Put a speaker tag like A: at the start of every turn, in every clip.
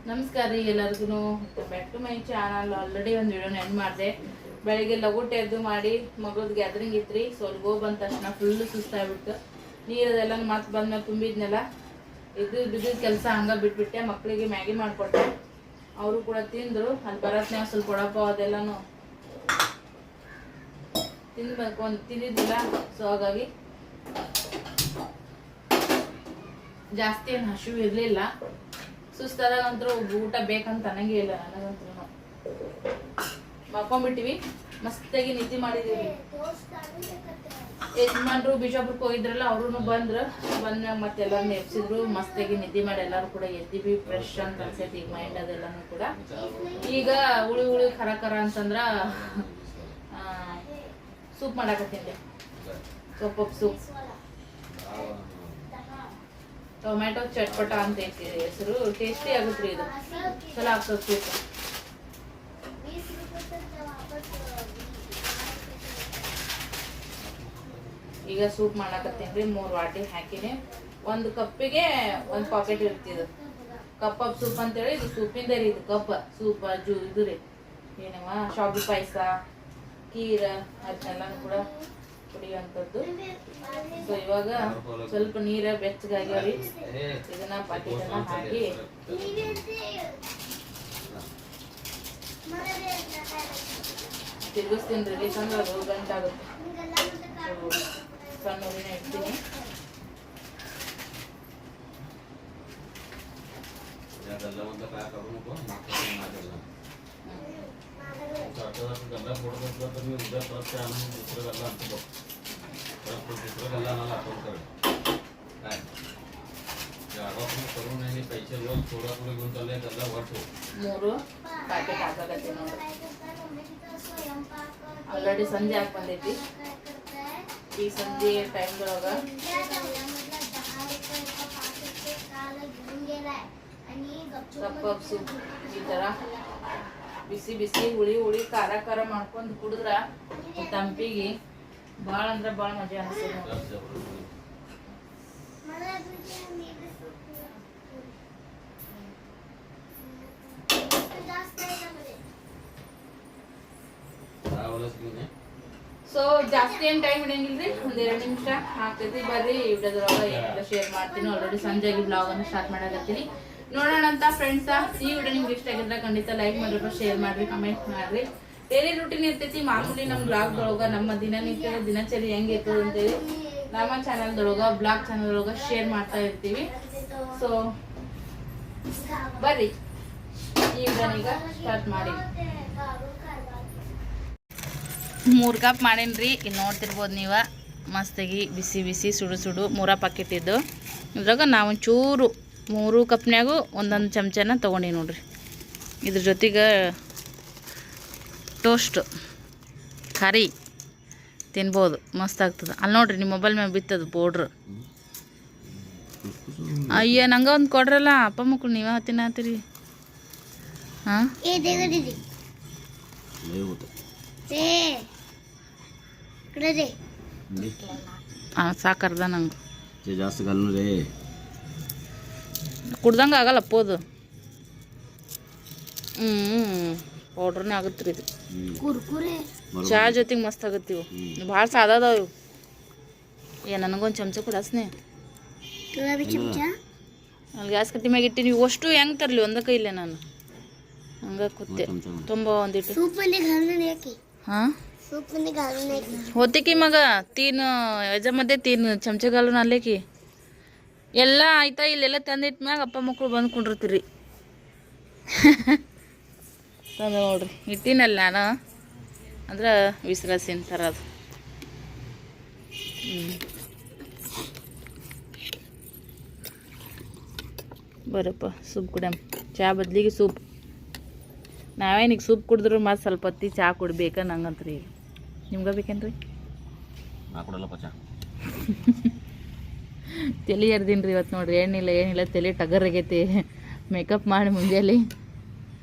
A: ನಮಸ್ಕಾರ ರೀ ಎಲ್ಲರಿಗೂ back to my channel. Already ಒಂದು ವಿಡಿಯೋನ ಎಂಡ್ ಮಾಡಿದೆ. ಬೆಳಗ್ಗೆ ಲಘುಟ ಎದ್ದು ಮಾಡಿ ಮಗಳದ್ದು ಗ್ಯಾದರಿಂಗ್ ಇತ್ತು ರೀ. ಸೊ ಅಲ್ಲಿಗೆ ಹೋಗಿ ಬಂದ ತಕ್ಷಣ ಫುಲ್ಲು ಸುಸ್ತಾಗ್ಬಿಟ್ಟು ನೀರದೆಲ್ಲ ಮತ್ತೆ ಬಂದ್ಮೇಲೆ ತುಂಬಿದ್ನೆಲ್ಲ ಬಿದ್ದಿದ್ದ ಕೆಲಸ ಹಂಗೆ ಬಿಟ್ಬಿಟ್ಟೆ. ಮಕ್ಕಳಿಗೆ ಮ್ಯಾಗಿ ಮಾಡಿಕೊಟ್ಟೆ, ಅವರು ಕೂಡ ತಿಂದರು. ಅಲ್ಲಿ ಬರತ್ನಾಗ ಸ್ವಲ್ಪ ಕೊಡಪ್ಪ ಅದೆಲ್ಲನೂ ತಿಂದಿದ್ದಿಲ್ಲ. ಸೊ ಹಾಗಾಗಿ ಜಾಸ್ತಿ ಏನು ಹಸಿವು ಇರಲಿಲ್ಲ. ಸುಸ್ತಾದಾಗಂತೂ ಊಟ ಬೇಕಂತ ಅನ್ನಂಗೆ ಇಲ್ಲ ನನಗಂತೂ. ಮಾಡ್ಕೊಂಡ್ಬಿಟ್ಟಿವಿ, ಮಸ್ತಾಗಿ ನಿದ್ದೆ ಮಾಡಿದೀವಿ. ಯಜಮಾನ್ರು ಬಿಜಾಪುರಕ್ಕೆ ಹೋಗಿದ್ರಲ್ಲ, ಅವ್ರು ಬಂದ್ಮ್ಯಾಗ ಮತ್ತೆ ಎಲ್ಲರೂ ನೆಪ್ಸಿದ್ರು. ಮಸ್ತಾಗಿ ನಿದ್ದೆ ಮಾಡಿ ಎಲ್ಲರೂ ಕೂಡ ಎದ್ದಿವಿ. ಫ್ರೆಶ್ ಅಂತ ಅನ್ಸೈತಿ ಈಗ ಮೈಂಡ್ ಅದೆಲ್ಲನೂ ಕೂಡ. ಈಗ ಹುಳಿ ಖರ ಅಂತಂದ್ರ ಸೂಪ್ ಮಾಡಾಕತ್ತೀನಿ. ಸೊಪ್ಪು ಸೂಪ್, ಟೊಮ್ಯಾಟೊ ಚಟ್ಪಟ ಅಂತ ಐತಿ ಹೆಸರು. ಟೇಸ್ಟಿ ಆಗುತ್ತೆ ಇದು, ಚಲೋ ಆಗ್ತದೆ ಸೂಪ್. ಈಗ ಸೂಪ್ ಮಾಡಾಕತ್ತೀನಿ. 3 ವಾಟಿ ಹಾಕಿನಿ. 1 ಕಪ್ಪಿಗೆ 1 ಪಾಕೆಟ್ ಇರ್ತಿದ್ದು. ಕಪ್ ಆಫ್ ಸೂಪ್ ಅಂತೇಳಿ ಇದು ಸೂಪಿಂದ ರೀ. ಇದು ಕಪ್ ಸೂಪ್ ಇದು ರೀ ಏನವ ಶಾವಿಗೆ ಪಾಯಸ, ಕೀರ ಅದನ್ನೆಲ್ಲನೂ ಕೂಡ ಕುಡಿಯುವಂಥದ್ದು. ಸೊ ಇವಾಗ ಸ್ವಲ್ಪ ನೀರ ಬೆಚ್ಚಗಾಗ್ಯಾವ್ರಿ. ಇದನ್ನ ಪಾಕೆಟನ್ನ ಹಾಕಿ ತಿರುಗಿಸ್ತೀನಿ ರೀ. ಯಾಕಂದ್ರೆ ಅದು ಗಂಟಾಗುತ್ತೆ. ಸಣ್ಣ ಉರಿನ ಇಡ್ತೀನಿ. ಮೂರು ಪ್ಯಾಕೆಟ್ ಹಾಕಕತ್ತೀನಿ ನೋಡಿ. ಆಲ್ರೆಡಿ ಸಂಜೆ ಹಾಕಿ ಬಂದೈತಿ. ಈ ಸಂಜೆ ಟೈಮ್ದೊಳಗ ಕಪ್ ಆಫ್ ಸೂಪ್ ಈ ಥರ ಬಿಸಿ ಬಿಸಿ ಹುಳಿ ಖಾರ ಮಾಡ್ಕೊಂಡು ಕುಡಿದ್ರ ತಂಪಿಗೆ ಭಾಳ ಅಂದ್ರೆ ಭಾಳ ಮಜಾ ಅನಿಸ್ತದೆ. ಸೊ ಜಾಸ್ತಿ ಏನು ಟೈಮ್ ಹಿಡಿಯಂಗಿಲ್ರಿ, 1-2 ನಿಮಿಷ ಆಗ್ತೈತಿ. ಬರ್ರಿ ವಿಡಿಯೋದ್ರೊಳಗ ಏನೆಲ್ಲ ಶೇರ್ ಮಾಡ್ತೀನಿ. ಆಲ್ರೆಡಿ ಸಂಜೆಗೆ ಬ್ಲಾಗ್ ಅನ್ನು ಸ್ಟಾರ್ಟ್ ಮಾಡಕತ್ತೀನಿ. ನೋಡೋಣ ಅಂತ ಫ್ರೆಂಡ್ಸ. ಈ ವಿಡಿಯೋ ನಿಮ್ಗೆ ಇಷ್ಟ ಆಗಿದ್ರೆ ಖಂಡಿತ ಲೈಕ್ ಮಾಡಿರಿ, ಶೇರ್ ಮಾಡ್ರಿ, ಕಮೆಂಟ್ ಮಾಡ್ರಿ. ಡೈಲಿ ರೂಟೀನ್ ಇರ್ತೈತಿ ಮಾಮೂಲಿ ನಮ್ಮ ಬ್ಲಾಗ್ದೊಳಗ ನಮ್ಮ ದಿನನಿತ್ಯದ ದಿನಚರಿ ಹೆಂಗಿರ್ತದೆ ಅಂತೇಳಿ ನಮ್ಮ ಚಾನಲ್ದೊಳಗ ಬ್ಲಾಗ್ ಚಾನಲ್ದೊಳಗ ಶೇರ್ ಮಾಡ್ತಾ ಇರ್ತೀವಿ. ಸೊ ಬರ್ರಿ ಈ ವಿಡಿಯೋನೀಗ ಸ್ಟಾರ್ಟ್ ಮಾಡಿ. 3 ಕಪ್ ಮಾಡೇನ್ರಿ. ಇಲ್ಲಿ ನೋಡ್ತಿರ್ಬೋದು ನೀವು. ಮಸ್ತಾಗಿ ಬಿಸಿ ಬಿಸಿ ಸುಡು 3 ಪಾಕೆಟ್ ಇದ್ದು. ಇದ್ರಾಗ ನಾವು ಒಂಚೂರು 3 ಕಪ್ನ್ಯಾಗು ಒಂದೊಂದು ಚಮಚನ ತೊಗೊಂಡಿ ನೋಡ್ರಿ. ಇದ್ರ ಜೊತೆಗೆ ಟೋಸ್ಟ್ ಖಾರಿ ತಿನ್ಬೋದು, ಮಸ್ತ್ ಆಗ್ತದೆ. ಅಲ್ಲಿ ನೋಡ್ರಿ ನಿಮ್ಮ ಮೊಬೈಲ್ ಮ್ಯಾಗ ಬಿತ್ತದು ಪೌಡ್ರ್. ಅಯ್ಯ ನಂಗೆ ಒಂದು ಕೊಡ್ರಲ್ಲ, ಅಪ್ಪ ಮಕ್ಕಳು ನೀವೇ ತಿನ್ನತ್ತೀರಿ. ಹಾಂ ಸಾಕರ್ದ ನಂಗೆ
B: ಜಾಸ್ತಿ
A: ಕುಡ್ದಂಗೆ ಆಗಲ್ಲಪ್ಪ ಅದು. ಪೌಡ್ರನೇ ಆಗುತ್ತೆ ರೀ ಇದು. ಚಹಾ ಜೊತೆಗೆ ಮಸ್ತ್ ಆಗುತ್ತೆ ಇವು. ಭಾಳ ಸಾದವ ಇವು. ನನಗೊಂದು ಚಮಚ ಕೊಡಸ್ನೆ. ಅಲ್ಲಿ ಗ್ಯಾಸ್ ಕಟ್ಟಿ ಮ್ಯಾಗ ಇಟ್ಟಿನಿ. ಇವು ಅಷ್ಟು ಹೆಂಗೆ ತರಲಿ ಒಂದ ಕೈಲೇ ನಾನು ಹಂಗೆ ಕೂತೆ. ತುಂಬ ಒಂದಿಟ್ಟು ಹಾಂ होते की मग 3 याच्यामध्ये 3 चमचे घालून आले की ಎಲ್ಲ ಆಯ್ತಾ. ಇಲ್ಲೆಲ್ಲ ತಂದಿಟ್ಟ ಮ್ಯಾಗ ಅಪ್ಪ ಮಕ್ಕಳು ಬಂದು ಕುಂಡಿರ್ತೀರಿ. ತಂದು ನೋಡ್ರಿ ಇಟ್ಟಿನಲ್ಲ ನಾನು, ಅಂದ್ರೆ ವಿಶ್ರಾಸಿನ ಥರ ಅದು. ಬರಪ್ಪ ಸೂಪ್ ಕುಡಿಯಮ್. ಚಹಾ ಬದ್ಲಿಗೆ ಸೂಪ್. ನಾವೇನೀಗ ಸೂಪ್ ಕುಡಿದ್ರು ಮತ್ತು ಸ್ವಲ್ಪ ಹೊತ್ತಿ ಚಹಾ ಕುಡ್ಬೇಕ ನಂಗಂತ್ರಿ. ನಿಮ್ಗೆ ಬೇಕೇನ್ರಿ? ತಲೆ ಎರ್ದೀನಿ ರೀ ಇವತ್ತು ನೋಡ್ರಿ. ಏನಿಲ್ಲ ತಲೆ ಟಗರಾಗೈತಿ. ಮೇಕಪ್ ಮಾಡಿ ಮುಂಜಾನೆ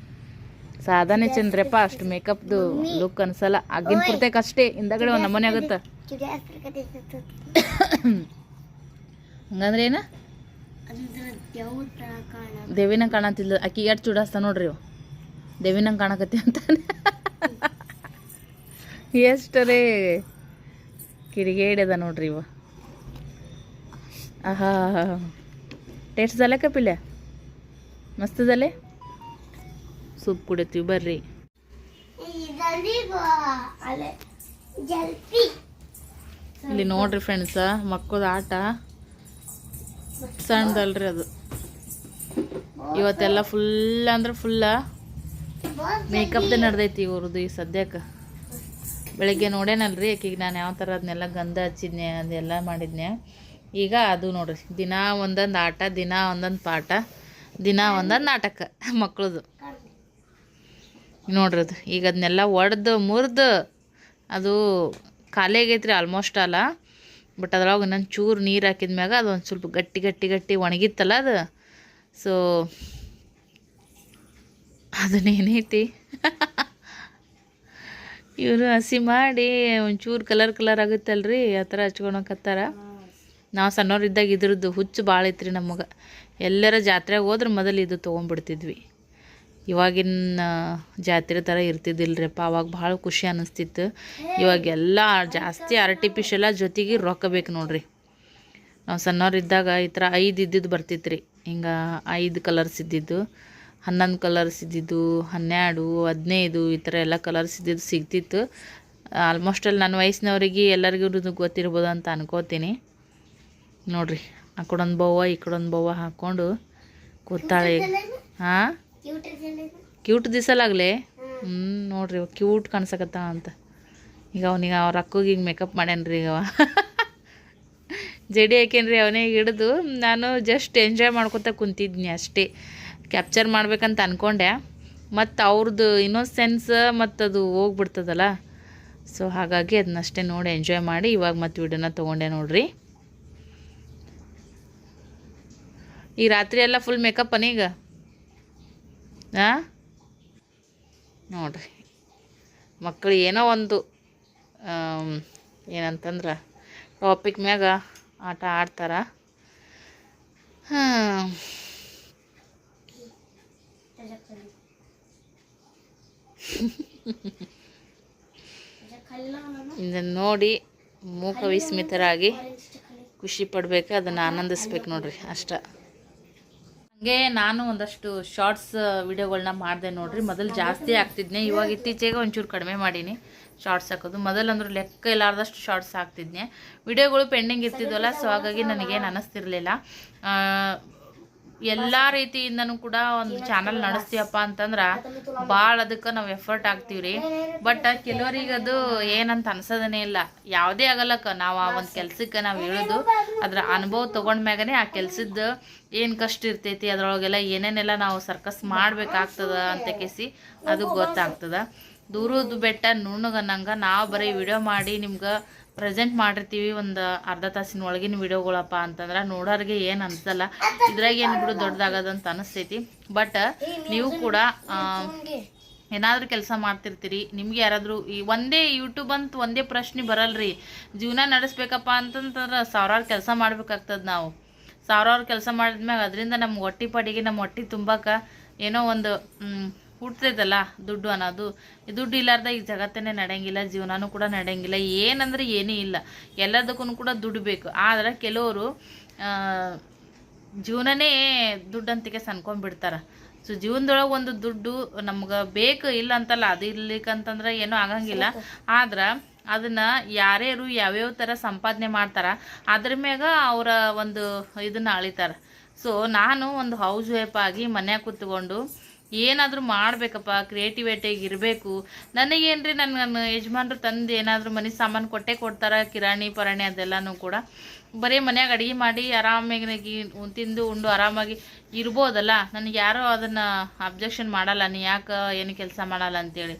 A: ಸಾಧಾನೇ ಚಂದ್ರಪ್ಪ. ಅಷ್ಟು ಮೇಕಪ್ದು ಲುಕ್ ಅನ್ಸಲ್ಲ. ಆಗಿನ ಪುರ್ತಕ್ಕೆ ಅಷ್ಟೇ, ಹಿಂದಗಡೆ ಒಂದು ನಮೂನೆ ಆಗುತ್ತೆ. ಹಂಗಂದ್ರೆ ಏನ ದೇವಿನ ಕಾಣತಿಲ್ಲ, ಆಕಿ ಎಷ್ಟು ಚೂಡಾಸ್ತ ನೋಡ್ರಿ ಇವ ದೇವಿನಂಗೆ ಕಾಣಕತ್ತಿ ಅಂತಾನೆ. ಎಷ್ಟರೇ ಕಿಡಿಗೇಡಿ ಅದ ನೋಡ್ರಿ ಇವ. ಆಹಾ ಟೇಸ್ಟ್ झाले का पिल्या? मस्त झाले. सूप कुಡಿತೀವಿ ಬರ್ರಿ. ಇಲ್ಲಿ ನೋಡ್ರಿ ಫ್ರೆಂಡ್ಸ, ಮಕ್ಕಳ ಆಟ ಸಣ್ಣದಲ್ರಿ ಅದು. ಇವತ್ತೆಲ್ಲ ಫುಲ್ ಅಂದ್ರೆ ಫುಲ್ಲ ಮೇಕಪ್ದೇ ನಡೆದೈತಿ ಇವ್ರದ್ದು ಈ ಸದ್ಯಕ್ಕೆ. ಬೆಳಗ್ಗೆ ನೋಡೇನಲ್ರಿ ಆಕಿಗೆ ನಾನು ಯಾವ ಥರ ಅದನ್ನೆಲ್ಲ ಗಂಧ ಹಚ್ಚಿದ್ನೆ, ಅದೆಲ್ಲ ಮಾಡಿದ್ನೆ. ಈಗ ಅದು ನೋಡ್ರಿ, ದಿನ ಒಂದೊಂದು ಆಟ, ದಿನ ಒಂದೊಂದು ಪಾಠ, ದಿನ ಒಂದೊಂದು ನಾಟಕ ಮಕ್ಕಳದು ನೋಡ್ರಿ. ಅದು ಈಗ ಅದನ್ನೆಲ್ಲ ಒಡೆದು ಮುರಿದು ಅದು ಖಾಲಿ ಆಗೈತ್ರಿ ಆಲ್ಮೋಸ್ಟ್ ಅಲ್ಲ. ಬಟ್ ಅದ್ರೊಳಗೆ ಇನ್ನೊಂದು ಚೂರು ನೀರು ಹಾಕಿದ ಮ್ಯಾಗ ಅದು ಒಂದು ಸ್ವಲ್ಪ ಗಟ್ಟಿ ಗಟ್ಟಿ ಗಟ್ಟಿ ಒಣಗಿತ್ತಲ್ಲ ಅದು. ಸೊ ಅದನ್ನೇನೈತಿ ಇವರು ಹಸಿ ಮಾಡಿ ಒಂಚೂರು ಕಲರ್ ಕಲರ್ ಆಗುತ್ತಲ್ರಿ, ಆ ಥರ ಹಚ್ಕೊಳಕತ್ತಾರ. ನಾವು ಸಣ್ಣವ್ರಿದ್ದಾಗ ಇದ್ರದ್ದು ಹುಚ್ಚು ಭಾಳ ಐತ್ರಿ ನಮಗೆ. ಎಲ್ಲರ ಜಾತ್ರೆಗೆ ಹೋದ್ರೆ ಮೊದಲು ಇದು ತೊಗೊಂಡ್ಬಿಡ್ತಿದ್ವಿ. ಇವಾಗಿನ ಜಾತ್ರೆ ಥರ ಇರ್ತಿದ್ದಿಲ್ರಿಪ್ಪ. ಅವಾಗ ಭಾಳ ಖುಷಿ ಅನ್ನಿಸ್ತಿತ್ತು. ಇವಾಗೆಲ್ಲ ಜಾಸ್ತಿ ಆರ್ಟಿಫಿಷಿಯಲ, ಜೊತೆಗೆ ರೊಕ್ಕ ಬೇಕು ನೋಡ್ರಿ. ನಾವು ಸಣ್ಣವ್ರಿದ್ದಾಗ ಈ ಥರ 5 ಇದ್ದಿದ್ದು ಬರ್ತಿತ್ತು ರೀ. ಹಿಂಗೆ 5 ಕಲರ್ಸ್ ಇದ್ದಿದ್ದು, 11 ಕಲರ್ಸ್ ಇದ್ದಿದ್ದು, 12, 15 ಈ ಥರ ಎಲ್ಲ ಕಲರ್ಸ್ ಇದ್ದಿದ್ದು ಸಿಗ್ತಿತ್ತು. ಆಲ್ಮೋಸ್ಟ್ ಅಲ್ಲಿ ನನ್ನ ವಯಸ್ಸಿನವ್ರಿಗೆ ಎಲ್ಲರಿಗೂ ಗೊತ್ತಿರ್ಬೋದು ಅಂತ ಅನ್ಕೋತೀನಿ. ನೋಡ್ರಿ, ಆ ಕಡೊಂದು ಬವ್ವ ಈ ಕಡೊಂದು ಬವ್ವ ಹಾಕ್ಕೊಂಡು ಕೂತಾಳೆ. ಹಾಂ ಕ್ಯೂಟ್ ದಿಸಲಾಗಲೇ. ನೋಡ್ರಿ ಕ್ಯೂಟ್ ಕಾಣಿಸಕತ್ತ ಅಂತ. ಈಗ ಅವನಿಗೆ ಅವ್ರ ಅಕ್ಕಗೆ ಈಗ ಮೇಕಪ್ ಮಾಡ್ಯಾನ್ರಿ. ಈಗ ಜಡಿ ಹಾಕೇನ್ರಿ ಅವನೇ ಹಿಡಿದು. ನಾನು ಜಸ್ಟ್ ಎಂಜಾಯ್ ಮಾಡ್ಕೊತ ಕುಂತಿದ್ನಿ ಅಷ್ಟೇ. ಕ್ಯಾಪ್ಚರ್ ಮಾಡ್ಬೇಕಂತ ಅಂದ್ಕೊಂಡೆ, ಮತ್ತು ಅವ್ರದ್ದು ಇನ್ನೊಸೆನ್ಸ್ ಮತ್ತು ಅದು ಹೋಗ್ಬಿಡ್ತದಲ್ಲ. ಸೊ ಹಾಗಾಗಿ ಅದನ್ನಷ್ಟೇ ನೋಡಿ ಎಂಜಾಯ್ ಮಾಡಿ ಇವಾಗ ಮತ್ತು ವಿಡಿಯೋನ ತೊಗೊಂಡೆ ನೋಡ್ರಿ. ಈ ರಾತ್ರಿ ಎಲ್ಲ ಫುಲ್ ಮೇಕಪ್ ಈಗ ನೋಡ್ರಿ. ಮಕ್ಕಳು ಏನೋ ಒಂದು ಏನಂತಂದ್ರೆ ಟಾಪಿಕ್ ಮ್ಯಾಗ ಆಟ ಆಡ್ತಾರ. ಇದನ್ನು ನೋಡಿ ಮೂಕ ವಿಸ್ಮಿತರಾಗಿ ಖುಷಿ ಪಡ್ಬೇಕು, ಅದನ್ನು ಆನಂದಿಸ್ಬೇಕು ನೋಡ್ರಿ ಅಷ್ಟ. ಹಾಗೆ ನಾನು ಒಂದಷ್ಟು ಶಾರ್ಟ್ಸ್ ವಿಡಿಯೋಗಳನ್ನ ಮಾಡಿದೆ ನೋಡ್ರಿ. ಮೊದಲು ಜಾಸ್ತಿ ಆಗ್ತಿದ್ನೆ, ಇವಾಗ ಇತ್ತೀಚೆಗೆ ಒಂಚೂರು ಕಡಿಮೆ ಮಾಡೀನಿ ಶಾರ್ಟ್ಸ್ ಹಾಕೋದು. ಮೊದಲಂದ್ರೂ ಲೆಕ್ಕ ಇಲ್ಲಾರ್ದಷ್ಟು ಶಾರ್ಟ್ಸ್ ಹಾಕ್ತಿದ್ನೆ. ವಿಡಿಯೋಗಳು ಪೆಂಡಿಂಗ್ ಇರ್ತಿದ್ವಲ್ಲ, ಸೊ ಹಾಗಾಗಿ ನನಗೇನು ಅನ್ನಿಸ್ತಿರ್ಲಿಲ್ಲ. ಎಲ್ಲ ರೀತಿಯಿಂದನೂ ಕೂಡ ಒಂದು ಚಾನಲ್ ನಡೆಸ್ತೀವಪ್ಪ ಅಂತಂದ್ರೆ ಭಾಳ ಅದಕ್ಕೆ ನಾವು ಎಫರ್ಟ್ ಹಾಕ್ತೀವಿ ರೀ. ಬಟ್ ಕೆಲವರಿಗೆ ಅದು ಏನಂತ ಅನ್ಸೋದೇ ಇಲ್ಲ. ಯಾವುದೇ ಆಗಲ್ಲಕ್ಕ ನಾವು ಆ ಒಂದು ಕೆಲಸಕ್ಕೆ ನಾವು ಹೇಳೋದು ಅದರ ಅನುಭವ ತೊಗೊಂಡ್ಮ್ಯಾಗನೇ ಆ ಕೆಲಸದ್ದು ಏನು ಕಷ್ಟ ಇರ್ತೈತಿ, ಅದರೊಳಗೆಲ್ಲ ಏನೇನೆಲ್ಲ ನಾವು ಸರ್ಕಸ್ ಮಾಡಬೇಕಾಗ್ತದ ಅಂತ ಕೇಸಿ ಅದು ಗೊತ್ತಾಗ್ತದೆ. ದೂರದ್ದು ಬೆಟ್ಟ ನುಣ್ಣಗನ್ನಂಗೆ ನಾವು ಬರೀ ವಿಡಿಯೋ ಮಾಡಿ ನಿಮ್ಗೆ ಪ್ರೆಸೆಂಟ್ ಮಾಡಿರ್ತೀವಿ ಒಂದು ಅರ್ಧ ತಾಸಿನ ಒಳಗಿನ ವಿಡಿಯೋಗಳಪ್ಪ ಅಂತಂದ್ರೆ ನೋಡೋರಿಗೆ ಏನು ಅನ್ಸಲ್ಲ. ಇದ್ರಾಗ ಏನು ಬಿಡು ದೊಡ್ಡದಾಗದಂತ ಅನಿಸ್ತೈತಿ. ಬಟ್ ನೀವು ಕೂಡ ಏನಾದರೂ ಕೆಲಸ ಮಾಡ್ತಿರ್ತೀರಿ, ನಿಮ್ಗೆ ಯಾರಾದರೂ ಈ ಒಂದೇ ಯೂಟ್ಯೂಬ್ ಅಂತ ಒಂದೇ ಪ್ರಶ್ನೆ ಬರಲ್ರಿ. ಜೀವನ ನಡೆಸ್ಬೇಕಪ್ಪ ಅಂತಂದ್ರೆ ಸಾವಿರಾರು ಕೆಲಸ ಮಾಡ್ಬೇಕಾಗ್ತದೆ. ನಾವು ಸಾವಿರಾರು ಕೆಲಸ ಮಾಡಿದ್ಮ್ಯಾಗ ಅದರಿಂದ ನಮ್ಮ ಹೊಟ್ಟೆ ಪಾಡಿಗೆ ನಮ್ಮ ಹೊಟ್ಟೆ ತುಂಬಕ್ಕೆ ಏನೋ ಒಂದು ಹುಡ್ತೈತಲ್ಲ ದುಡ್ಡು ಅನ್ನೋದು. ದುಡ್ಡು ಇಲ್ಲಾರ್ದ ಈ ಜಗತ್ತೇ ನಡೆಯಂಗಿಲ್ಲ, ಜೀವನನೂ ಕೂಡ ನಡೆಯಂಗಿಲ್ಲ. ಏನಂದ್ರೆ ಏನೂ ಇಲ್ಲ, ಎಲ್ಲದಕ್ಕೂ ಕೂಡ ದುಡ್ಡು ಬೇಕು. ಆದ್ರೆ ಕೆಲವರು ಜೀವನನೇ ದುಡ್ಡಂತಿಗೆ ಅನ್ಕೊಂಡ್ಬಿಡ್ತಾರೆ. ಸೊ ಜೀವನದೊಳಗೆ ಒಂದು ದುಡ್ಡು ನಮ್ಗೆ ಬೇಕು, ಇಲ್ಲ ಅಂತಲ್ಲ, ಅದು ಇರ್ಲಿಕ್ಕಂತಂದ್ರೆ ಏನೂ ಆಗಂಗಿಲ್ಲ. ಆದ್ರೆ ಅದನ್ನು ಯಾರ್ಯಾರು ಯಾವ್ಯಾವ ಥರ ಸಂಪಾದನೆ ಮಾಡ್ತಾರೆ ಅದ್ರ ಮ್ಯಾಗ ಅವರ ಒಂದು ಇದನ್ನು ಅಳಿತಾರೆ. ಸೊ ನಾನು ಒಂದು ಹೌಸ್ ವೈಫ್ ಆಗಿ ಮನ್ಯಾಗ ಕೂತ್ಕೊಂಡು ಏನಾದರೂ ಮಾಡಬೇಕಪ್ಪ, ಕ್ರಿಯೇಟಿವಿಟಿಯಾಗಿ ಇರಬೇಕು. ನನಗೇನ್ರಿ ನನ್ನ ಯಜಮಾನ್ರು ತಂದು ಏನಾದರೂ ಮನೆ ಸಾಮಾನು ಕೊಟ್ಟೇ ಕೊಡ್ತಾರೆ, ಕಿರಾಣಿ ಪರಾಣಿ ಅದೆಲ್ಲನೂ ಕೂಡ. ಬರೀ ಮನ್ಯಾಗ ಅಡುಗೆ ಮಾಡಿ ಆರಾಮಾಗಿ ತಿಂದು ಉಂಡು ಆರಾಮಾಗಿ ಇರ್ಬೋದಲ್ಲ. ನನಗೆ ಯಾರೋ ಅದನ್ನು ಅಬ್ಜೆಕ್ಷನ್ ಮಾಡಲ್ಲ, ನೀ ಯಾಕೆ ಏನು ಕೆಲಸ ಮಾಡಲ್ಲ ಅಂತೇಳಿ.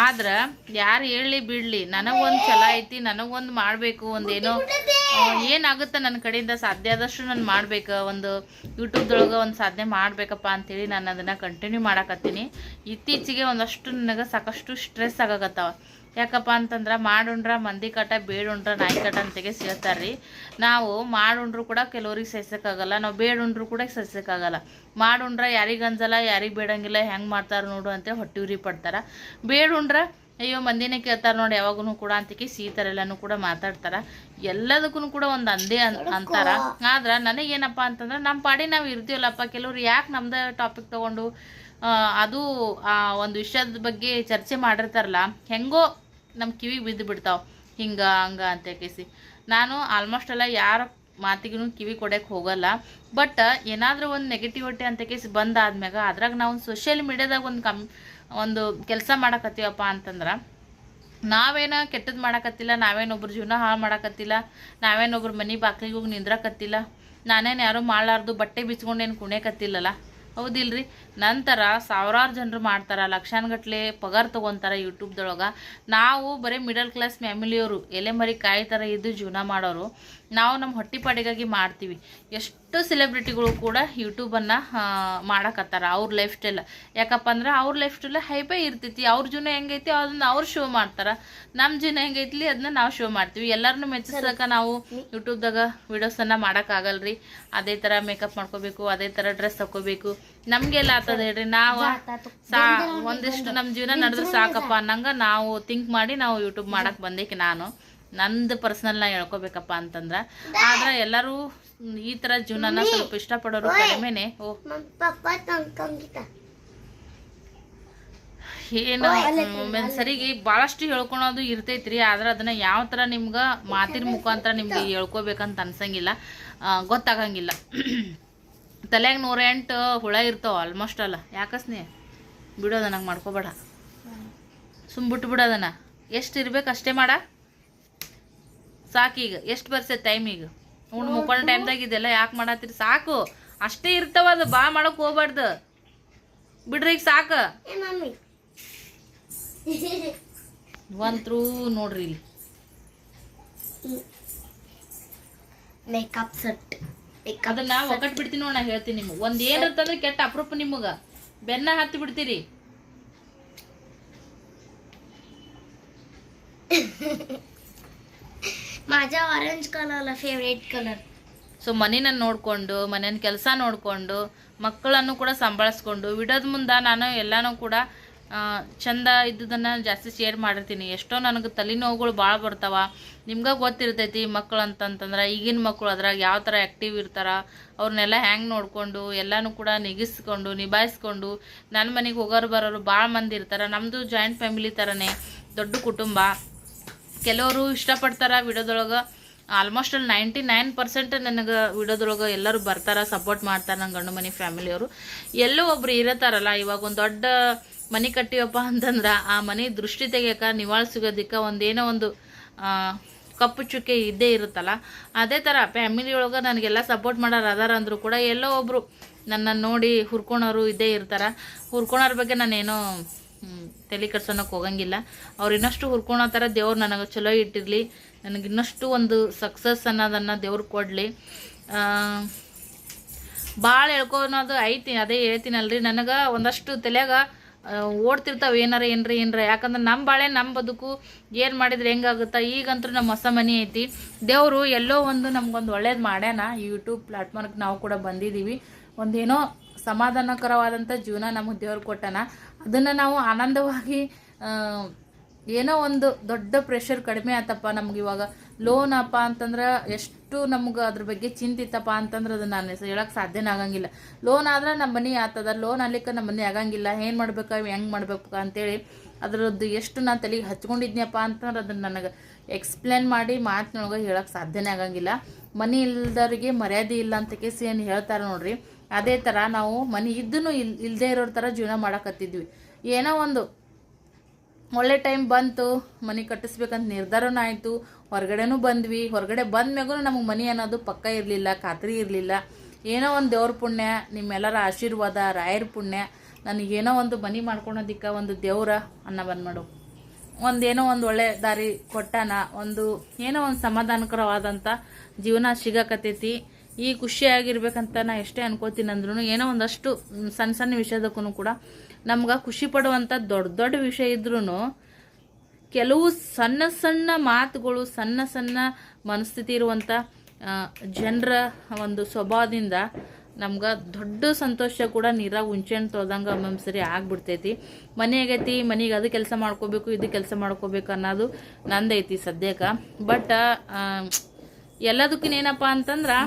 A: ಆದ್ರೆ ಯಾರು ಹೇಳಲಿ ಬಿಡಲಿ, ನನಗೊಂದು ಛಲ ಐತಿ, ನನಗೊಂದು ಮಾಡಬೇಕು, ಒಂದೇನೋ ಏನಾಗುತ್ತೆ ನನ್ನ ಕಡೆಯಿಂದ ಸಾಧ್ಯ ಆದಷ್ಟು ನಾನು ಮಾಡ್ಬೇಕು, ಒಂದು ಯೂಟ್ಯೂಬ್ದೊಳಗೆ ಒಂದು ಸಾಧನೆ ಮಾಡಬೇಕಪ್ಪ ಅಂಥೇಳಿ ನಾನು ಅದನ್ನು ಕಂಟಿನ್ಯೂ ಮಾಡಕತ್ತೀನಿ. ಇತ್ತೀಚೆಗೆ ಒಂದಷ್ಟು ನನಗೆ ಸಾಕಷ್ಟು ಸ್ಟ್ರೆಸ್ ಆಗಕತ್ತಾವ. ಯಾಕಪ್ಪ ಅಂತಂದ್ರೆ ಮಾಡುಂಡ್ರ ಮಂದಿ ಕಟ ಬೇಡುಂಡ್ರ ನಾಯಿ ಕಟ ಅಂತೆಗೆ ಹೇಳ್ತಾರ್ರಿ. ನಾವು ಮಾಡುಂಡ್ರು ಕೂಡ ಕೆಲವ್ರಿಗೆ ಸಹಿಸೋಕ್ಕಾಗಲ್ಲ, ನಾವು ಬೇಡುಂಡ್ರು ಕೂಡ ಸಹಿಸೋಕ್ಕಾಗಲ್ಲ. ಮಾಡುಂಡ್ರ ಯಾರಿಗೆ ಅನ್ಸಲ್ಲ, ಯಾರಿಗೆ ಬೇಡಂಗಿಲ್ಲ, ಹೆಂಗೆ ಮಾಡ್ತಾರೆ ನೋಡು ಅಂತ ಹೊಟ್ಟೆ ಉರಿ ಪಡ್ತಾರೆ. ಬೇಡುಂಡ್ರ ಅಯ್ಯೋ ಮಂದಿನೇ ಕೇಳ್ತಾರೆ ನೋಡಿ ಯಾವಾಗೂ ಕೂಡ ಅಂತಿಕೆ ಈ ಥರ ಎಲ್ಲನೂ ಕೂಡ ಮಾತಾಡ್ತಾರೆ. ಎಲ್ಲದಕ್ಕೂ ಕೂಡ ಒಂದು ಅಂದೇ ಅಂತಾರ. ಆದ್ರೆ ನನಗೇನಪ್ಪ ಅಂತಂದ್ರೆ ನಮ್ಮ ಪಾಡಿ ನಾವು ಇರ್ತೀವಲ್ಲಪ್ಪ, ಕೆಲವ್ರು ಯಾಕೆ ನಮ್ದು ಟಾಪಿಕ್ ತೊಗೊಂಡು ಅದು ಆ ಒಂದು ವಿಷಯದ ಬಗ್ಗೆ ಚರ್ಚೆ ಮಾಡಿರ್ತಾರಲ್ಲ, ಹೆಂಗೋ ನಮ್ಮ ಕಿವಿಗೆ ಬಿದ್ದು ಬಿಡ್ತಾವೆ ಹಿಂಗೆ ಹಂಗೆ ಅಂತ ಕೇಸಿ. ನಾನು ಆಲ್ಮೋಸ್ಟ್ ಎಲ್ಲ ಯಾರ ಮಾತಿಗೂ ಕಿವಿ ಕೊಡೋಕ್ಕೆ ಹೋಗಲ್ಲ. ಬಟ್ ಏನಾದರೂ ಒಂದು ನೆಗೆಟಿವಿಟಿ ಅಂತ ಕೇಸಿ ಬಂದಾದ್ಮ್ಯಾಗ ಅದ್ರಾಗ ನಾವು ಸೋಷಿಯಲ್ ಮೀಡ್ಯಾದಾಗ ಒಂದು ಕೆಲಸ ಮಾಡಕತ್ತೀವಪ್ಪ ಅಂತಂದ್ರೆ, ನಾವೇನೋ ಕೆಟ್ಟದ್ದು ಮಾಡಕತ್ತಿಲ್ಲ, ನಾವೇನೊಬ್ರು ಜೀವನ ಹಾಳು ಮಾಡಕತ್ತಿಲ್ಲ, ನಾವೇನೊಬ್ರು ಮನೆ ಬಾಗಿಲಿಗೆ ಹೋಗಿ ನಿಂದ್ರಕತ್ತಿಲ್ಲ, ನಾನೇನು ಯಾರೂ ಮಾಡಲಾರ್ದು ಬಟ್ಟೆ ಬಿಚ್ಕೊಂಡೇನು ಕುಣಿಯಕತ್ತಿಲ್ಲಲ್ಲ, ಹೌದಿಲ್ರಿ. ನಂತರ ಸಾವಿರಾರು ಜನರು ಮಾಡ್ತಾರೆ, ಲಕ್ಷಾನುಗಟ್ಲೆ ಪಗಾರ ತೊಗೊತಾರೆ ಯೂಟ್ಯೂಬ್ದೊಳಗೆ. ನಾವು ಬರೀ ಮಿಡಲ್ ಕ್ಲಾಸ್ ಫ್ಯಾಮಿಲಿಯವರು ಎಲೆ ಮರಿ ಕಾಯಿ ಥರ ಇದ್ದು ಜೀವನ ಮಾಡೋರು, ನಾವು ನಮ್ಮ ಹೊಟ್ಟಿಪಾಡಿಗಾಗಿ ಮಾಡ್ತೀವಿ. ಎಷ್ಟು ಸೆಲೆಬ್ರಿಟಿಗಳು ಕೂಡ ಯೂಟ್ಯೂಬನ್ನು ಮಾಡಕತ್ತಾರ ಅವ್ರ ಲೈಫ್ ಸ್ಟೈಲ್. ಯಾಕಪ್ಪ ಅಂದ್ರೆ ಅವ್ರ ಲೈಫ್ ಸ್ಟೈಲ್ ಹೈಪೈ ಇರ್ತೈತಿ, ಅವ್ರ ಜೀವನ ಹೆಂಗೈತಿ ಅದನ್ನ ಅವ್ರು ಶೋ ಮಾಡ್ತಾರೆ, ನಮ್ಮ ಜೀವನ ಹೆಂಗೈತಿ ಅದನ್ನ ನಾವು ಶೋ ಮಾಡ್ತೀವಿ. ಎಲ್ಲರನ್ನೂ ಮೆಚ್ಚಿಸೋಕೆ ನಾವು ಯೂಟ್ಯೂಬ್ದಾಗ ವೀಡಿಯೋಸನ್ನು ಮಾಡೋಕ್ಕಾಗಲ್ರಿ. ಅದೇ ಥರ ಮೇಕಪ್ ಮಾಡ್ಕೋಬೇಕು, ಅದೇ ಥರ ಡ್ರೆಸ್ ಹಾಕೋಬೇಕು, ನಮಗೆಲ್ಲ ಆಗ್ತದೆ ಹೇಳ್ರಿ. ನಾವು ಒಂದಿಷ್ಟು ನಮ್ಮ ಜೀವನ ನಡೆದ್ರೆ ಸಾಕಪ್ಪ ಅನ್ನಂಗೆ ನಾವು ಥಿಂಕ್ ಮಾಡಿ ನಾವು ಯೂಟ್ಯೂಬ್ ಮಾಡಕ್ಕೆ ಬಂದೇಕೆ. ನಾನು ನಂದು ಪರ್ಸ್ನಲ್ನ ಹೇಳ್ಕೊಬೇಕಪ್ಪ ಅಂತಂದ್ರೆ, ಆದ್ರೆ ಎಲ್ಲರೂ ಈ ಥರ ಜೀವನನ ಸ್ವಲ್ಪ ಇಷ್ಟಪಡೋರು ಕಡಿಮೆನೆ. ಏನು ಸರಿಗೆ ಭಾಳಷ್ಟು ಹೇಳ್ಕೊಳೋದು ಇರ್ತೈತ್ರಿ, ಆದ್ರೆ ಅದನ್ನ ಯಾವ ಥರ ನಿಮ್ಗೆ ಮಾತಿನ ಮುಖಾಂತರ ನಿಮ್ಗೆ ಹೇಳ್ಕೊಬೇಕಂತ ಅನ್ಸಂಗಿಲ್ಲ, ಗೊತ್ತಾಗಂಗಿಲ್ಲ. ತಲೆಯಾಗ 108 ಹುಳ ಇರ್ತಾವ ಆಲ್ಮೋಸ್ಟ್ ಅಲ್ಲ. ಯಾಕಸ್ನೇ ಬಿಡೋದ ನಂಗೆ ಮಾಡ್ಕೋಬೇಡ, ಬಿಟ್ಟು ಬಿಡೋದನ್ನ. ಎಷ್ಟು ಇರ್ಬೇಕು ಅಷ್ಟೇ ಮಾಡ ಸಾಕೀಗ. ಎಷ್ಟು ಬರ್ಸೈತೆ ಟೈಮ್ ಈಗ ಉಂಡು ಮುಕ್ಕೊಂಡ ಟೈಮ್ದಾಗ ಇದೆಲ್ಲ ಯಾಕೆ ಮಾಡತ್ತೀರಿ? ಸಾಕು ಅಷ್ಟೇ ಇರ್ತಾವ, ಅದು ಬಾ ಮಾಡಕ್ ಹೋಗ್ಬಾರ್ದು ಬಿಡ್ರಿ. ಈಗ ಸಾಕು ಒಂತ್ರೂ ನೋಡ್ರಿ ಇಲ್ಲಿ
B: ಮೇಕಪ್ ಸೆಟ್
A: ಅದನ್ನ ಒಕ್ಕಟ್ ಬಿಡ್ತೀನಿ ನೋಡಿ. ನಾ ಹೇಳ್ತೀನಿ ನಿಮ್ಗೆ ಒಂದ್ ಏನಿರ್ತಂದ್ರೆ ಕೆಟ್ಟ ಅಪ್ರೂಪ ನಿಮಗ ಬೆನ್ನ ಹತ್ತಿ ಬಿಡ್ತೀರಿ.
B: माझा orange colour favourite colour.
A: So ಮನೇನ ನೋಡಿಕೊಂಡು ಮನೇನ ಕೆಲಸ ನೋಡಿಕೊಂಡು ಮಕ್ಕಳನ್ನು ಕೂಡ ಸಂಭಾಳಿಸ್ಕೊಂಡು ವಿಡಿಯೋದ ಮುಂದೆ ನಾನು ಎಲ್ಲನೂ ಕೂಡ ಚಂದ ಇದ್ದುದನ್ನು ಜಾಸ್ತಿ ಶೇರ್ ಮಾಡಿರ್ತೀನಿ. ಎಷ್ಟೋ ನನಗೆ ತಲೆನೋವುಗಳು ಭಾಳ ಬರ್ತಾವ. ನಿಮ್ಗೆ ಗೊತ್ತಿರ್ತೈತಿ ಮಕ್ಕಳು ಅಂತಂತಂದ್ರೆ ಈಗಿನ ಮಕ್ಕಳು ಅದ್ರಾಗ ಯಾವ ಥರ ಆ್ಯಕ್ಟಿವ್ ಇರ್ತಾರೆ, ಅವ್ರನ್ನೆಲ್ಲ ಹ್ಯಾಂಗೆ ನೋಡಿಕೊಂಡು ಎಲ್ಲನೂ ಕೂಡ ನಿಭಾಯಿಸ್ಕೊಂಡು ನನ್ನ ಮನೆಗೆ ಹೋಗೋರು ಬರೋರು ಭಾಳ ಮಂದಿ ಇರ್ತಾರೆ. ನಮ್ಮದು ಜಾಯಿಂಟ್ ಫ್ಯಾಮಿಲಿ ಥರನೇ ದೊಡ್ಡ ಕುಟುಂಬ. ಕೆಲವರು ಇಷ್ಟಪಡ್ತಾರೆ ವಿಡಿಯೋದೊಳಗೆ. ಆಲ್ಮೋಸ್ಟ್ ಅಲ್ಲಿ 99% ನನಗೆ ವಿಡಿಯೋದೊಳಗೆ ಎಲ್ಲರೂ ಬರ್ತಾರೆ, ಸಪೋರ್ಟ್ ಮಾಡ್ತಾರೆ ನನ್ನ ಗಂಡು ಮನೆ ಫ್ಯಾಮಿಲಿಯವರು. ಎಲ್ಲೋ ಒಬ್ರು ಇರತ್ತಾರಲ್ಲ, ಇವಾಗ ಒಂದು ದೊಡ್ಡ ಮನೆ ಕಟ್ಟಿವಪ್ಪ ಅಂತಂದ್ರೆ ಆ ಮನೆ ದೃಷ್ಟಿ ತೆಗಿಯೋಕೆ ನಿವಾಳಿಸೋದಕ್ಕೆ ಒಂದೇನೋ ಒಂದು ಕಪ್ಪು ಚುಕ್ಕೆ ಇದ್ದೇ ಇರುತ್ತಲ್ಲ. ಅದೇ ಥರ ಫ್ಯಾಮಿಲಿ ಒಳಗೆ ನನಗೆಲ್ಲ ಸಪೋರ್ಟ್ ಮಾಡೋರು ಅದಾರ ಅಂದರೂ ಕೂಡ ಎಲ್ಲೋ ಒಬ್ಬರು ನನ್ನನ್ನು ನೋಡಿ ಹುರ್ಕೊಳೋರು ಇದ್ದೇ ಇರ್ತಾರೆ. ಹುರ್ಕೊಳೋರ ಬಗ್ಗೆ ನಾನೇನೋ ತಲೆ ಕೆಡ್ಸೋಣಕ್ಕೆ ಹೋಗಂಗಿಲ್ಲ. ಅವ್ರು ಇನ್ನಷ್ಟು ಹುರ್ಕೊಳೋ ಥರ ದೇವ್ರು ನನಗೆ ಚಲೋ ಇಟ್ಟಿರಲಿ, ನನಗೆ ಇನ್ನಷ್ಟು ಒಂದು ಸಕ್ಸಸ್ ಅನ್ನೋದನ್ನು ದೇವ್ರು ಕೊಡಲಿ. ಭಾಳ ಹೇಳ್ಕೊಳೋದು ಐತಿ, ಅದೇ ಹೇಳ್ತೀನಲ್ರಿ. ನನಗೆ ಒಂದಷ್ಟು ತಲೆಯಾಗ ಓಡ್ತಿರ್ತಾವೆ ಏನಾರ ಏನ್ರ. ಯಾಕಂದ್ರೆ ನಮ್ಮ ಬಾಳೆ ನಮ್ಮ ಬದುಕು ಏನು ಮಾಡಿದ್ರೆ ಹೆಂಗಾಗುತ್ತಾ. ಈಗಂತೂ ನಮ್ಮ ಹೊಸ ಮನೆ ಐತಿ, ದೇವರು ಎಲ್ಲೋ ಒಂದು ನಮ್ಗೊಂದು ಒಳ್ಳೇದು ಮಾಡ್ಯಾನ. ಯೂಟ್ಯೂಬ್ ಪ್ಲಾಟ್ಫಾರ್ಮ್ಗೆ ನಾವು ಕೂಡ ಬಂದಿದ್ದೀವಿ. ಒಂದೇನೋ ಸಮಾಧಾನಕರವಾದಂಥ ಜೀವನ ನಮಗೆ ದೇವ್ರು ಕೊಟ್ಟಾನ. ಅದನ್ನು ನಾವು ಆನಂದವಾಗಿ ಏನೋ ಒಂದು ದೊಡ್ಡ ಪ್ರೆಷರ್ ಕಡಿಮೆ ಆತಪ್ಪ ನಮ್ಗೆ. ಇವಾಗ ಲೋನ್ ಅಪ್ಪ ಅಂತಂದ್ರೆ ಎಷ್ಟು ನಮ್ಗೆ ಅದ್ರ ಬಗ್ಗೆ ಚಿಂತಿತ್ತಪ್ಪ ಅಂತಂದ್ರೆ ಅದನ್ನು ನಾನು ಹೇಳಕ್ಕೆ ಸಾಧ್ಯನೇ ಆಗಂಗಿಲ್ಲ. ಲೋನ್ ಆದ್ರೆ ನಮ್ಮ ಮನೆ ಆಗ್ತದ, ಲೋನ್ ಅಲ್ಲಿಕ್ಕೆ ನಮ್ಮ ಮನೆ ಆಗಂಗಿಲ್ಲ. ಏನು ಮಾಡ್ಬೇಕು ಹೆಂಗೆ ಮಾಡ್ಬೇಕು ಅಂತೇಳಿ ಅದರದ್ದು ಎಷ್ಟು ನಾನು ತಲೆಗೆ ಹಚ್ಕೊಂಡಿದ್ನಪ್ಪ ಅಂತಂದ್ರೆ ಅದನ್ನು ನನಗೆ ಎಕ್ಸ್ಪ್ಲೇನ್ ಮಾಡಿ ಮಾತಿನೊಳಗೆ ಹೇಳಕ್ಕೆ ಸಾಧ್ಯನೇ ಆಗಂಗಿಲ್ಲ. ಮನೆ ಇಲ್ದವ್ರಿಗೆ ಮರ್ಯಾದೆ ಇಲ್ಲ ಅಂತ ಕೇಸಿ ಏನು ಹೇಳ್ತಾರೆ ನೋಡ್ರಿ, ಅದೇ ಥರ ನಾವು ಮನೆ ಇದ್ದೂ ಇಲ್ಲದೆ ಇರೋರ ಥರ ಜೀವನ ಮಾಡಕತ್ತಿದ್ವಿ. ಏನೋ ಒಂದು ಒಳ್ಳೆ ಟೈಮ್ ಬಂತು, ಮನೆ ಕಟ್ಟಿಸ್ಬೇಕಂತ ನಿರ್ಧಾರನೂ ಆಯಿತು, ಹೊರಗಡೆನೂ ಬಂದ್ವಿ. ಹೊರಗಡೆ ಬಂದ ಮ್ಯಾಗೂ ನಮಗೆ ಮನೆ ಅನ್ನೋದು ಪಕ್ಕ ಇರಲಿಲ್ಲ, ಖಾತ್ರಿ ಇರಲಿಲ್ಲ. ಏನೋ ಒಂದು ದೇವ್ರ ಪುಣ್ಯ, ನಿಮ್ಮೆಲ್ಲರ ಆಶೀರ್ವಾದ, ರಾಯರ ಪುಣ್ಯ, ನನಗೇನೋ ಒಂದು ಮನೆ ಮಾಡ್ಕೊಳೋದಕ್ಕೆ ಒಂದು ದೇವ್ರ ಅನ್ನ ಬಂದು ಮಾಡು, ಒಂದೇನೋ ಒಂದು ಒಳ್ಳೆ ದಾರಿ ಕೊಟ್ಟಾನ, ಏನೋ ಒಂದು ಸಮಾಧಾನಕರವಾದಂಥ ಜೀವನ ಸಿಗಕತ್ತೈತಿ. ಈ ಖುಷಿಯಾಗಿರ್ಬೇಕಂತ ನಾ ಎಷ್ಟೇ ಅನ್ಕೋತೀನಿ ಅಂದ್ರೂ ಏನೋ ಒಂದಷ್ಟು ಸಣ್ಣ ವಿಷಯದಕ್ಕೂ ಕೂಡ ನಮ್ಗೆ ಖುಷಿ ಪಡುವಂಥ ದೊಡ್ಡ ವಿಷಯ ಇದ್ರೂ ಕೆಲವು ಸಣ್ಣ ಸಣ್ಣ ಮಾತುಗಳು, ಸಣ್ಣ ಸಣ್ಣ ಮನಸ್ಥಿತಿ ಇರುವಂಥ ಜನರ ಒಂದು ಸ್ವಭಾವದಿಂದ ನಮ್ಗೆ ದೊಡ್ಡ ಸಂತೋಷ ಕೂಡ ನೀರಾಗ ಹುಂಚೆಹಣ್ಣು ತೊಳ್ದಂಗೆ ಒಮ್ಮೊಮ್ಮೆ ಸರಿ ಆಗ್ಬಿಡ್ತೈತಿ. ಮನೆ ಆಗೈತಿ, ಮನೆಗೆ ಅದು ಕೆಲಸ ಮಾಡ್ಕೋಬೇಕು, ಇದು ಕೆಲಸ ಮಾಡ್ಕೋಬೇಕು ಅನ್ನೋದು ನಂದೈತಿ ಸದ್ಯಕ್ಕೆ. ಬಟ್ ಎಲ್ಲದಕ್ಕೇನಪ್ಪ ಅಂತಂದ್ರೆ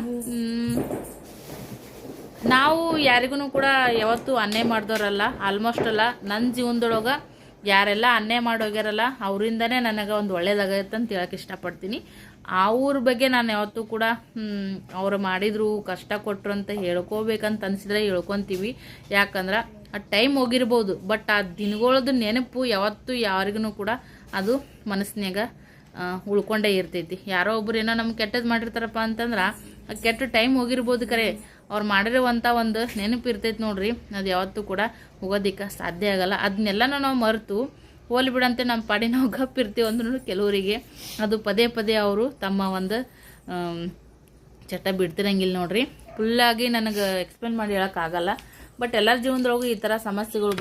A: ನಾವು ಯಾರಿಗೂ ಕೂಡ ಯಾವತ್ತೂ ಅನ್ಯಾಯ ಮಾಡಿದವರಲ್ಲ, ಆಲ್ಮೋಸ್ಟ್ ಅಲ್ಲ. ನನ್ನ ಜೀವನದೊಳಗೆ ಯಾರೆಲ್ಲ ಅನ್ಯಾಯ ಮಾಡೋಗ್ಯಾರಲ್ಲ ಅವರಿಂದನೇ ನನಗೆ ಒಂದು ಒಳ್ಳೇದಾಗೈತೆ ಅಂತ ಹೇಳಕ್ಕೆ ಇಷ್ಟಪಡ್ತೀನಿ. ಅವ್ರ ಬಗ್ಗೆ ನಾನು ಯಾವತ್ತೂ ಕೂಡ ಅವ್ರು ಮಾಡಿದ್ರು, ಕಷ್ಟ ಕೊಟ್ಟರು ಅಂತ ಹೇಳ್ಕೋಬೇಕಂತ ಅನಿಸಿದ್ರೆ ಹೇಳ್ಕೊತೀವಿ. ಯಾಕಂದ್ರೆ ಆ ಟೈಮ್ ಹೋಗಿರ್ಬೋದು, ಬಟ್ ಆ ದಿನಗಳದ್ದು ನೆನಪು ಯಾವತ್ತೂ ಯಾರಿಗೂ ಕೂಡ ಅದು ಮನಸ್ಸಿನಾಗ ಉಳ್ಕೊಂಡೇ ಇರ್ತೈತಿ. ಯಾರೋ ಒಬ್ರು ಏನೋ ನಮ್ಗೆ ಕೆಟ್ಟದ್ದು ಮಾಡಿರ್ತಾರಪ್ಪ ಅಂತಂದ್ರೆ ಆ ಕೆಟ್ಟ ಟೈಮ್ ಹೋಗಿರ್ಬೋದು, ಕರೆ ಅವ್ರು ಮಾಡಿರುವಂಥ ಒಂದು ನೆನಪು ಇರ್ತೈತಿ ನೋಡ್ರಿ, ಅದು ಯಾವತ್ತೂ ಕೂಡ ಹೋಗೋದಿಕ್ಕೆ ಸಾಧ್ಯ ಆಗಲ್ಲ. ಅದನ್ನೆಲ್ಲನೂ ನಾವು ಮರೆತು ಹೋಲಿ ಬಿಡಂತೆ ನಮ್ಮ ಪಾಡಿ ನಾವು ಗಪ್ಪಿರ್ತೀವಿ ಅಂದ್ರೂ ಕೆಲವರಿಗೆ ಅದು ಪದೇ ಪದೇ ಅವರು ತಮ್ಮ ಒಂದು ಚಟ ಬಿಡ್ತಿರಂಗಿಲ್ಲ ನೋಡ್ರಿ. ಫುಲ್ಲಾಗಿ ನನಗೆ ಎಕ್ಸ್ಪ್ಲೇನ್ ಮಾಡಿ ಹೇಳೋಕ್ಕಾಗಲ್ಲ. ಬಟ್ ಎಲ್ಲರ ಜೀವನದೊಳಗೂ ಈ ಥರ ಸಮಸ್ಯೆಗಳು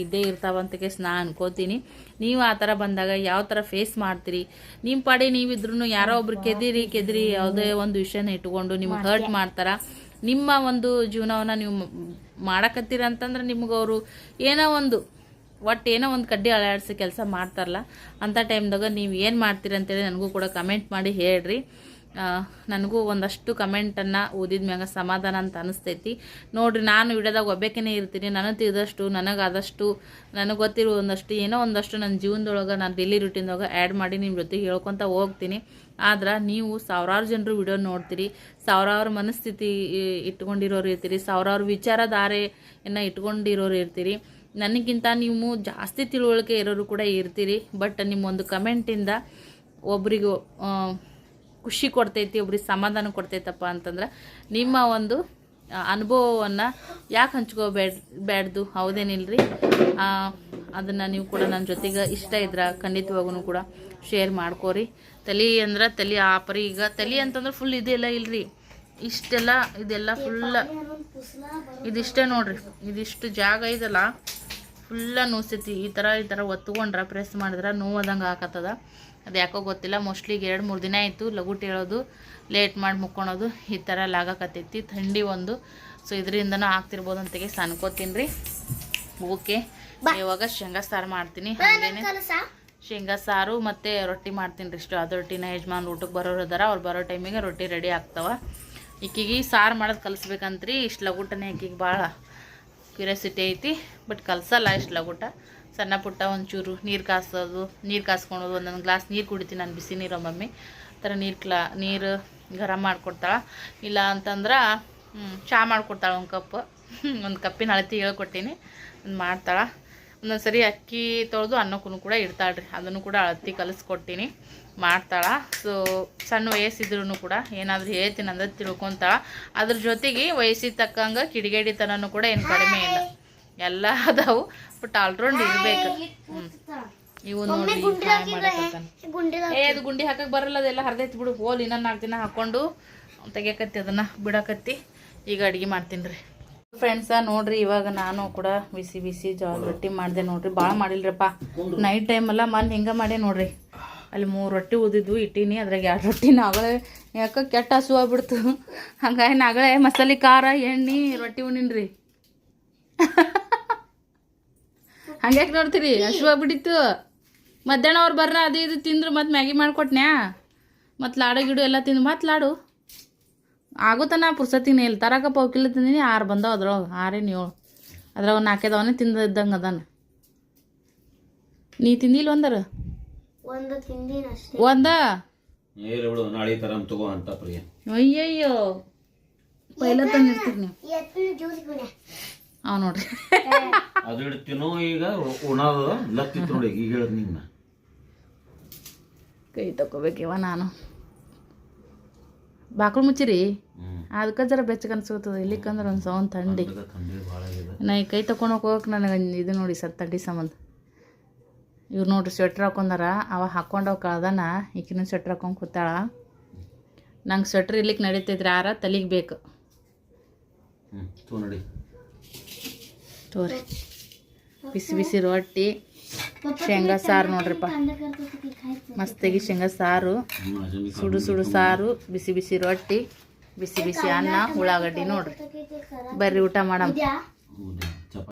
A: ಇದ್ದೇ ಇರ್ತಾವ ಅಂತ ನಾ ಅನ್ಕೋತೀನಿ. ನೀವು ಆ ಥರ ಬಂದಾಗ ಯಾವ ಥರ ಫೇಸ್ ಮಾಡ್ತೀರಿ? ನಿಮ್ಮ ಪಾಡಿ ನೀವಿದ್ರೂ ಯಾರೋ ಒಬ್ರು ಕೆದಿರಿ ಯಾವುದೇ ಒಂದು ವಿಷಯನ ಇಟ್ಕೊಂಡು ನಿಮ್ಗೆ ಹರ್ಟ್ ಮಾಡ್ತಾರ. ನಿಮ್ಮ ಒಂದು ಜೀವನವನ್ನು ನೀವು ಮಾಡಕತ್ತೀರ ಅಂತಂದ್ರೆ ನಿಮ್ಗೆ ಅವರು ಏನೋ ಒಂದು ಕಡ್ಡಿ ಅಳಾಡಿಸಿ ಕೆಲಸ ಮಾಡ್ತಾರಲ್ಲ, ಅಂಥ ಟೈಮ್ದಾಗ ನೀವು ಏನು ಮಾಡ್ತೀರಿ ಅಂತೇಳಿ ನನಗೂ ಕೂಡ ಕಮೆಂಟ್ ಮಾಡಿ ಹೇಳ್ರಿ. ನನಗೂ ಒಂದಷ್ಟು ಕಮೆಂಟನ್ನು ಓದಿದ ಮ್ಯಾಗ ಸಮಾಧಾನ ಅಂತ ಅನಿಸ್ತೈತಿ ನೋಡ್ರಿ. ನಾನು ವಿಡಿಯೋದಾಗ ಒಬ್ಬಾಕೇ ಇರ್ತೀನಿ, ನನಗೆ ತಿಳಿದಷ್ಟು, ನನಗಾದಷ್ಟು, ನನಗೆ ಗೊತ್ತಿರೋ ಒಂದಷ್ಟು ನನ್ನ ಜೀವನದೊಳಗೆ ನಾನು ಡೈಲಿ ರೂಟೀನ್ದೊಳಗೆ ಆ್ಯಡ್ ಮಾಡಿ ನಿಮ್ಮ ಜೊತೆಗೆ ಹೇಳ್ಕೊತ ಹೋಗ್ತೀನಿ. ಆದ್ರೆ ನೀವು ಸಾವಿರಾರು ಜನರು ವಿಡಿಯೋ ನೋಡ್ತೀರಿ, ಸಾವಿರಾರು ಮನಸ್ಥಿತಿ ಇಟ್ಕೊಂಡಿರೋರು ಇರ್ತೀರಿ, ಸಾವಿರಾರು ವಿಚಾರಧಾರೆಯನ್ನು ಇಟ್ಕೊಂಡಿರೋರು ಇರ್ತೀರಿ. ನನಗಿಂತ ನೀವು ಜಾಸ್ತಿ ತಿಳುವಳಿಕೆ ಇರೋರು ಕೂಡ ಇರ್ತೀರಿ. ಬಟ್ ನಿಮ್ಮ ಒಂದು ಕಮೆಂಟಿಂದ ಒಬ್ರಿಗೂ ಖುಷಿ ಕೊಡ್ತೈತಿ, ಒಬ್ರಿಗೆ ಸಮಾಧಾನ ಕೊಡ್ತೈತಪ್ಪ ಅಂತಂದ್ರೆ ನಿಮ್ಮ ಒಂದು ಅನುಭವವನ್ನು ಯಾಕೆ ಹಂಚ್ಕೋಬೇಡ್ದು? ಹೌದೇನಿಲ್ರಿ? ಅದನ್ನು ನೀವು ಕೂಡ ನನ್ನ ಜೊತೆಗೆ ಇಷ್ಟ ಇದ್ರೆ ಖಂಡಿತವಾಗೂ ಕೂಡ ಶೇರ್ ಮಾಡ್ಕೋರಿ. ತಲೆ ಅಂದ್ರೆ ತಲೆ ಆಪರಿ, ಈಗ ತಲೆ ಅಂತಂದ್ರೆ ಫುಲ್ ಇದೆಲ್ಲ ಇಲ್ರಿ, ಇದೆಲ್ಲ ಫುಲ್ಲ ಇದಿಷ್ಟೇ ನೋಡ್ರಿ. ಇದಿಷ್ಟು ಜಾಗ ಇದಲ್ಲ ಫುಲ್ಲ ನೋಸ್ತೈತಿ. ಈ ಥರ ಒತ್ಕೊಂಡ್ರೆ ಪ್ರೆಸ್ ಮಾಡಿದ್ರೆ ನೋವಾದಂಗೆ ಹಾಕತ್ತದ. ಅದು ಯಾಕೋ ಗೊತ್ತಿಲ್ಲ, ಮೋಸ್ಟ್ಲಿ 2-3 ದಿನ ಆಯಿತು ಲಘುಟ್ ಹೇಳೋದು, ಲೇಟ್ ಮಾಡಿ ಮುಕ್ಕೊಳೋದು, ಈ ಥರ ಲಾಗಕತ್ತೈತಿ. ಥಂಡಿ ಒಂದು, ಸೊ ಇದರಿಂದನೂ ಆಗ್ತಿರ್ಬೋದು ಅಂತೆಗೆ ಅನ್ಕೋತೀನಿ ರೀ. ಓಕೆ, ಇವಾಗ ಶೇಂಗಾ ಸಾರು ಮಾಡ್ತೀನಿ. ಹಾಗೇನೆ ಶೇಂಗಾ ಸಾರು ಮತ್ತು ರೊಟ್ಟಿ ಮಾಡ್ತೀನಿ ರೀ. ಇಷ್ಟು ಅದು ರೊಟ್ಟಿನ ಯಜಮಾನ್ ಊಟಕ್ಕೆ ಬರೋರು ಅದಾರ, ಅವ್ರು ಬರೋ ಟೈಮಿಗೆ ರೊಟ್ಟಿ ರೆಡಿ ಆಗ್ತಾವ. ಈಕಿಗೆ ಸಾರು ಮಾಡೋದು ಕಲಿಸ್ಬೇಕಂತ್ರಿ. ಇಷ್ಟು ಲಘುಟನೇ ಈಕಿಗೆ ಭಾಳ ಕ್ಯೂರಿಯಾಸಿಟಿ ಐತಿ, ಬಟ್ ಕಲ್ಸಲ್ಲ ಇಷ್ಟು ಲಘುಟ. ಸಣ್ಣ ಪುಟ್ಟ ಒಂಚೂರು ನೀರು ಕಾಸ್ಕೊಳೋದು, ಒಂದೊಂದು ಗ್ಲಾಸ್ ನೀರು ಕುಡಿತೀನಿ ನಾನು, ಬಿಸಿ ನೀರು ಒಮ್ಮೊಮ್ಮೆ ಥರ ನೀರು ಗರಂ ಮಾಡಿಕೊಡ್ತಾಳೆ. ಇಲ್ಲ ಅಂತಂದ್ರೆ ಚಹಾ ಮಾಡಿಕೊಡ್ತಾಳೆ. ಒಂದು ಕಪ್ಪಿನ ಅಳತಿ ಹೇಳ್ಕೊಟ್ಟೀನಿ, ಒಂದು ಮಾಡ್ತಾಳೆ. ಒಂದೊಂದು ಸರಿ ಅಕ್ಕಿ ತೊಳೆದು ಅನ್ನಕ್ಕೂ ಕೂಡ ಇಡ್ತಾಳ್ರಿ, ಅದನ್ನು ಕೂಡ ಅಳತಿ ಕಲಿಸ್ಕೊಟ್ಟಿನಿ, ಮಾಡ್ತಾಳೆ. ಸೊ ಸಣ್ಣ ವಯಸ್ಸಿದ್ರೂ ಕೂಡ ಏನಾದರೂ ಹೇಳ್ತೀನಿ ಅಂದ್ರೆ ತಿಳ್ಕೊತಾಳೆ. ಅದ್ರ ಜೊತೆಗೆ ವಯಸ್ಸಿಗೆ ತಕ್ಕಂಗೆ ಕಿಡಿಗೇಡಿತನೂ ಕೂಡ ಏನು ಕಡಿಮೆ ಇಲ್ಲ, ಎಲ್ಲ ಅದಾವು. ಬಟ್ ಆಲ್ರೌಂಡ್ ಇರಬೇಕು. ಇವು ನೋಡಿ ಅದು ಗುಂಡಿ ಹಾಕಕ್ಕೆ ಬರಲ್ಲ, ಅದೆಲ್ಲ ಹರಿದೈತಿ ಬಿಡು. ಹೋಲ್ ಇನ್ನೊಂದು 4 ದಿನ ಹಾಕ್ಕೊಂಡು ತೆಗಿಯಕತ್ತಿ, ಅದನ್ನು ಬಿಡಕತ್ತಿ. ಈಗ ಅಡುಗೆ ಮಾಡ್ತೀನಿ ರೀ ಫ್ರೆಂಡ್ಸ. ನೋಡ್ರಿ ಇವಾಗ ನಾನು ಕೂಡ ಬಿಸಿ ಜೋಳ ರೊಟ್ಟಿ ಮಾಡಿದೆ ನೋಡ್ರಿ. ಭಾಳ ಮಾಡಿಲ್ರಪ್ಪ, ನೈಟ್ ಟೈಮಲ್ಲ ಮನೆ ಹಿಂಗೆ ಮಾಡೇ ನೋಡ್ರಿ. ಅಲ್ಲಿ 3 ರೊಟ್ಟಿ ಉದಿದ್ವು ಇಟ್ಟೀನಿ, ಅದ್ರಾಗ 2 ರೊಟ್ಟಿನ ಆಗಳೇ ಯಾಕೆ ಕೆಟ್ಟ ಹಸು ಆಗ್ಬಿಡ್ತು. ಹಂಗಾಗಿ ನಾಗಳೇ ಮಸಾಲೆ ಖಾರ ಎಣ್ಣೆ ರೊಟ್ಟಿ ಉಣ್ಣಿನ್ರಿ. ಹಂಗ್ಯಾಕೆ ನೋಡ್ತೀರಿ, ಹಸು ಆಗ್ಬಿಟ್ಟಿತ್ತು. ಮಧ್ಯಾಹ್ನ ಅವ್ರು ಬರ್ರ ಅದು ಇದು ತಿಂದ್ರು, ಮತ್ತು ಮ್ಯಾಗಿ ಮಾಡಿಕೊಟ್ನ್ಯಾ, ಮತ್ತು ಲಾಡು ಗಿಡು ಎಲ್ಲ ತಿಂದು ಮತ್ತು ಲಾಡು ಆಗುತ್ತಾನ ಪುರ್ಸತ್ತಿನ ಇಲ್ಲಿ ತರಕ ಪೌಕಿಲ್ಲ ತಿಂದಿನಿ. 6 ಬಂದವ ಅದ್ರೊಳಗೆ, 6 7 ಅದ್ರಾಗ 4 ಅದಾವನೇ ತಿಂದಿದ್ದಂಗೆ ಅದಾನ. ನೀ ತಿಂದಿಲ್ಲ ಒಂದರ ಒಂದ ಅಯ್ಯಯ್ಯೋ ಪೈಲ ತಂದಿರ್ತೀರಿ ನೀವು. ಅವ್ ನೋಡ್ರಿ
C: ಅದು ಇಡ್ತೀನೋ ಈಗ ಉಣದ ಲತ್ತಿತ್ತು ನೋಡಿ. ಈಗ ಹೇಳದ್ ನಿನ್ನ
A: ಕೈ ತಗೋಬೇಕಿವ ನಾನು. ಬಾಕ್ಳು ಮುಚ್ಚಿರಿ, ಅದಕ್ಕೆ ಜರ ಬೆಚ್ಚಗೆ ಅನ್ಸ್ಕೊತದ. ಇಲ್ಲಿಕ್ಕಂದ್ರೆ ಒಂದು ಸೌಂಡ್ ಥಂಡಿ. ನಾ ಈ ಕೈ ತಗೊಂಡೋಗಿ ಹೋಗಕ್ಕೆ ನನಗೆ ಇದು ನೋಡಿ ಸರ್ ಥಂಡಿ ಸಂಬಂಧ. ಇವ್ರು ನೋಡ್ರಿ ಸ್ವೆಟ್ರ್ ಹಾಕೊಂಡಾರ, ಅವ ಹಾಕ್ಕೊಂಡವ್ ಕಳ್ದಾನ, ಈಕಿನ ಸ್ವೆಟ್ರ್ ಹಾಕೊಂಡು ಕೂತಾಳ. ನಂಗೆ ಸ್ವೆಟ್ರ್ ಇರ್ಲಿಕ್ಕೆ ನಡೀತೈತ್ರಿ, ತಲೆಗೆ ಬೇಕು.
C: ನೋಡಿ
A: ತೋರಿ ಬಿಸಿ ರೊಟ್ಟಿ ಶೇಂಗಾ ಸಾರು ನೋಡ್ರಿಪ್ಪ, ಮಸ್ತಾಗಿ ಶೇಂಗಾ ಸಾರು, ಸುಡು ಸುಡು ಸಾರು, ಬಿಸಿ ಬಿಸಿ ರೊಟ್ಟಿ, ಬಿಸಿ ಬಿಸಿ ಅನ್ನ, ಉಳ್ಳಾಗಡ್ಡಿ ನೋಡ್ರಿ. ಬರ್ರಿ ಊಟ ಮಾಡಮ್.
C: ಹೌದಾ?